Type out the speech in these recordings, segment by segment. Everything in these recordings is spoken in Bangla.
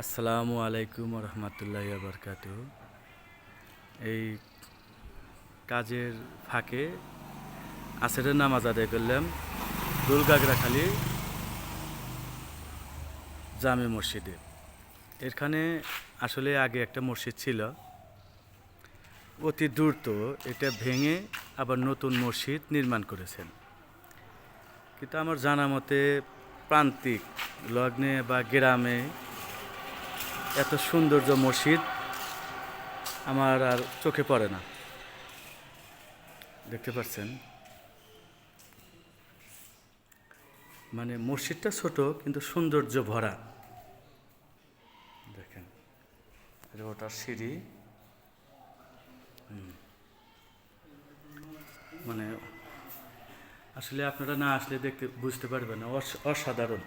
আসসালামু আলাইকুম রহমতুল্লাহ বরকাত। এই কাজের ফাঁকে আসরের নামাজ আদায় করলাম দুলগাগড়াখালী জামে মসজিদে। এখানে আসলে আগে একটা মসজিদ ছিল, অতি দ্রুত এটা ভেঙে আবার নতুন মসজিদ নির্মাণ করেছেন। কিন্তু আমার জানা মতে প্রান্তিক লগ্নে বা গ্রামে এত সৌন্দর্য মসজিদ আমার আর চোখে পড়ে না। দেখতে পাচ্ছেন, মানে মসজিদটা ছোট কিন্তু সৌন্দর্য ভরা। দেখেন, এটা ওটার সিঁড়ি, মানে আসলে আপনারা না আসলে দেখতে বুঝতে পারবেন না, অসাধারণ।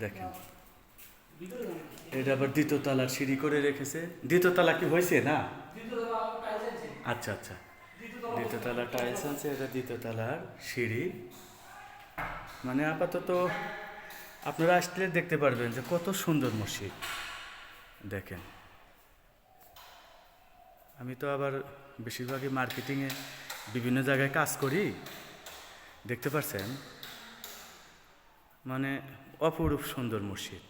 দেখেন, এটা আবার দ্বিতীয় তলার সিঁড়ি করে রেখেছে। দ্বিতীয় তলা কি হয়েছে না? আচ্ছা আচ্ছা, দ্বিতীয় তলা টাইলস আছে, এটা দ্বিতীয় তলার সিঁড়ি। মানে আপাতত আপনারা আসলে দেখতে পারবেন যে কত সুন্দর মসজিদ। দেখেন, আমি তো আবার বেশিরভাগই মার্কেটিংয়ে বিভিন্ন জায়গায় কাজ করি। দেখতে পাচ্ছেন, মানে অপরূপ সুন্দর মসজিদ।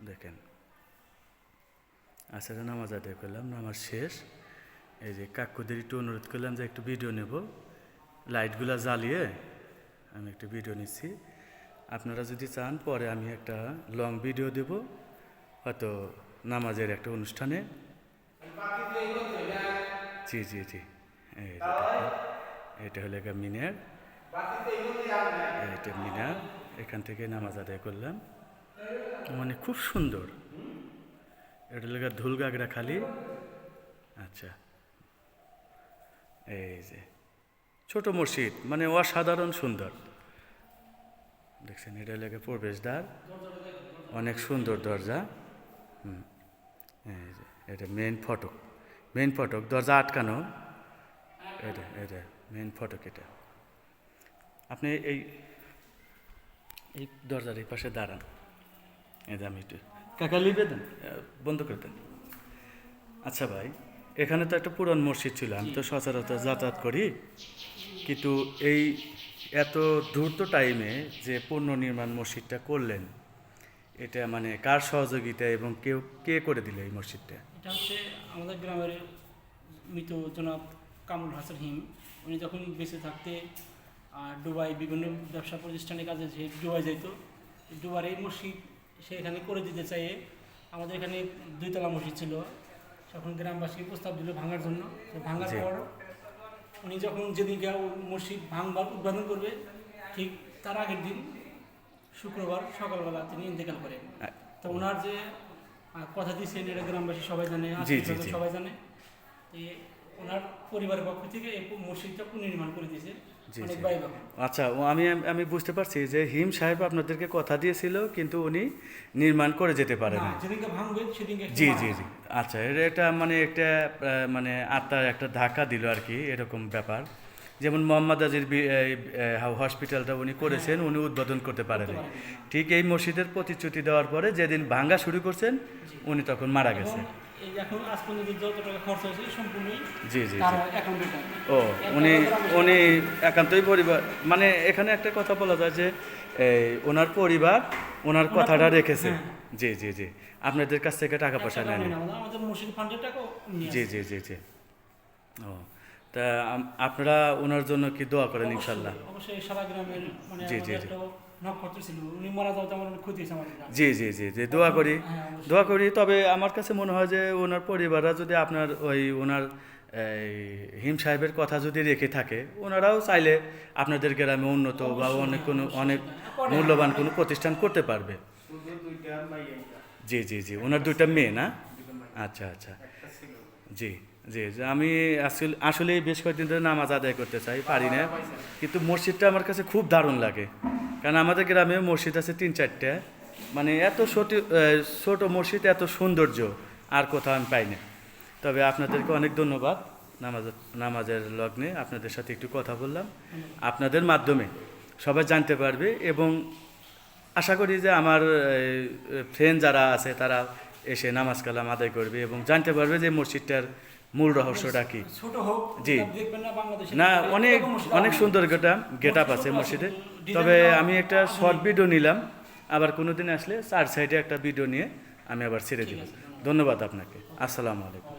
দেখেন, আসলে নামাজ আদায় করলাম, নামাজ শেষ। এই যে কাকুদের একটু অনুরোধ করলাম যে একটু ভিডিও নেব, লাইটগুলো জ্বালিয়ে আমি একটু ভিডিও নিচ্ছি। আপনারা যদি চান পরে আমি একটা লং ভিডিও দেব, হয়তো নামাজের একটা অনুষ্ঠানে। জি জি জি, এটা হলো একটা মিনার, এটা মিনার। এখান থেকে নামাজ আদায় করলাম, মানে খুব সুন্দর। এটা হলো দুলগাগড়াখালী। আচ্ছা, এই যে ছোট মসজিদ, মানে অসাধারণ সুন্দর। দেখছেন, এটা হলো প্রবেশদ্বার, অনেক সুন্দর দরজা। এই যে এটা মেইন ফটক, দরজা আটকানো। এটা মেইন ফটক। এটা আপনি এই এই দরজার এই পাশে দাঁড়ান। এই যে আমি একটু কাকা লিবে দেন, বন্ধ করে দেন। আচ্ছা ভাই, এখানে তো একটা পুরান মসজিদ ছিল, আমি তো সচরাচর যাতায়াত করি, কিন্তু এই এত দ্রুত টাইমে যে পুনর্নির্মাণ মসজিদটা করলেন, এটা মানে কার সহযোগিতা এবং কে করে দিলে এই মসজিদটা? এটা হচ্ছে আমাদের গ্রামের মৃত জনাব কামরুল হাসান হিম। উনি যখন বেঁচে থাকতে দুবাই বিভিন্ন ব্যবসা প্রতিষ্ঠানের কাজে যে দুবাই যাইত, দুবার এই মসজিদ সে এখানে করে দিতে চাইয়ে আমাদের এখানে 2 তলা মসজিদ ছিল, তখন গ্রামবাসী প্রস্তাব দিল ভাঙার জন্য। তো ভাঙার পর উনি যখন যেদিনকে মসজিদ ভাঙবার উদ্বোধন করবে, ঠিক তার আগের দিন শুক্রবার সকালবেলা তিনি ইন্তেকাল করেন। তো ওনার যে কথা দিয়েছেন এটা গ্রামবাসী সবাই জানে, আত্মীয় সবাই জানে। ওনার পরিবারের পক্ষ থেকে এই মসজিদটা পুনর্নির্মাণ করে দিয়েছে অনেক ভাই বাবা। আচ্ছা, আমি বুঝতে পারছি যে হিম সাহেব আপনাদেরকে কথা দিয়েছিল, কিন্তু উনি নির্মাণ করে যেতে পারেন না। যেদিনকে ভাঙবে সেদিনকে। জি জি জি, আচ্ছা, এটা মানে একটা মানে আত্মার একটা ধাক্কা দিল আর কি, এরকম ব্যাপার। যেমন মোহাম্মদ আজির হসপিটালটা উনি করেছেন, উনি উদ্বোধন করতে পারেনি। ঠিক এই মসজিদের প্রতিশ্রুতি দেওয়ার পরে যেদিন ভাঙ্গা শুরু করছেন, উনি তখন মারা গেছে। এখন আজ পর্যন্ত যত টাকা খরচ হয়েছে সম্পূর্ণই জি জি তার জি। অ্যাকাউন্টে। ও, উনি একান্তই পরিবার, মানে এখানে একটা কথা বলা যায় যে ওনার পরিবার ওনার কথাটা রেখেছে। জি জি জি, আপনাদের কাছ থেকে টাকা পয়সা নেয়নি। আমাদের মসজিদ ফান্ডের টাকা। জি জি জি জি। ও, তা আপনারা ওনার জন্য কি দোয়া করেন ইনশাল্লাহ? অবশ্যই সারা গ্রামের, মানে জি জি জি নক্ষত্র ছিল, উনি মারা যাওয়াতে আমার অনেক ক্ষতি হয়েছে আমাদের। জি জি জি জি, দোয়া করি, দোয়া করি। তবে আমার কাছে মনে হয় যে ওনার পরিবাররা যদি আপনার ওনার হিম সাহেবের কথা যদি রেখে থাকে, ওনারাও চাইলে আপনাদের গ্রামে উন্নত বা অনেক মূল্যবান কোনো প্রতিষ্ঠান করতে পারবে। জি জি জি, ওনার 2টা মেয়ে না? আচ্ছা আচ্ছা, জি জি জি। আমি আসলে বেশ কয়েকদিন ধরে নামাজ আদায় করতে চাই, পারি না। কিন্তু মসজিদটা আমার কাছে খুব দারুণ লাগে, কারণ আমাদের গ্রামে মসজিদ আছে 3-4টা, মানে এত ছোট মসজিদ, এত সৌন্দর্য আর কোথাও আমি পাই না। তবে আপনাদেরকে অনেক ধন্যবাদ। নামাজের লগ্নে আপনাদের সাথে একটু কথা বললাম। আপনাদের মাধ্যমে সবাই জানতে পারবে এবং আশা করি যে আমার ফ্রেন্ড যারা আছে তারা এসে নামাজ কালাম আদায় করবে এবং জানতে পারবে যে মসজিদটার মূল রহস্যটা কি। ছোট হোক, জি। দেখবেন না বাংলাদেশে না, অনেক অনেক সুন্দর গেট আপ আছে মসজিদে। তবে আমি একটা শর্ট ভিডিও নিলাম, আবার কোনো দিন আসলে 4 সাইডে একটা ভিডিও নিয়ে আমি আবার ছেড়ে দিব। ধন্যবাদ আপনাকে। আসসালামু আলাইকুম।